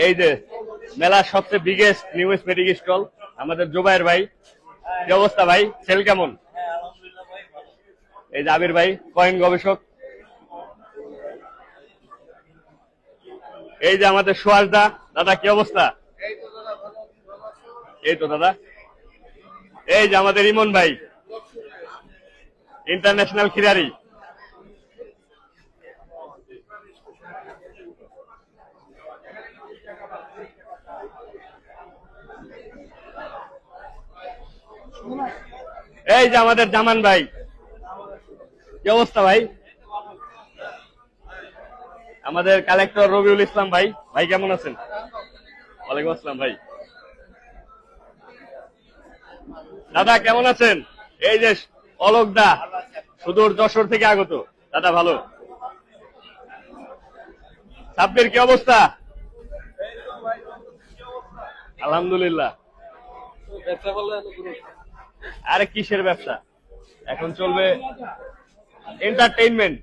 এই যে মেলার সবচেয়ে বিগেস্ট নিউ এসমেটিক স্টল আমাদের জুবাইর ভাই। কি অবস্থা ভাই, সেল কেমন? এই যে আবির ভাই, কয়েন গবেষক। এই যে আমাদের সুয়াস দা। দাদা কি অবস্থা? এই তো দাদা। এই যে আমাদের ইমন ভাই, ইন্টারন্যাশনাল খিলাড়ি। এই যে আমাদের জামান ভাই। কি অবস্থা ভাই? আমাদের কালেক্টর রবিউল ইসলাম ভাই। ভাই কেমন আছেন? ওয়ালাইকুম আসসালাম ভাই। দাদা কেমন আছেন? এই যে অলোক দা, সুদূর যশোর থেকে আগত। দাদা ভালো। সাব্বির কি অবস্থা? আলহামদুলিল্লাহ। আরে কিসের ব্যবসা, এখন চলবে এন্টারটেইনমেন্ট।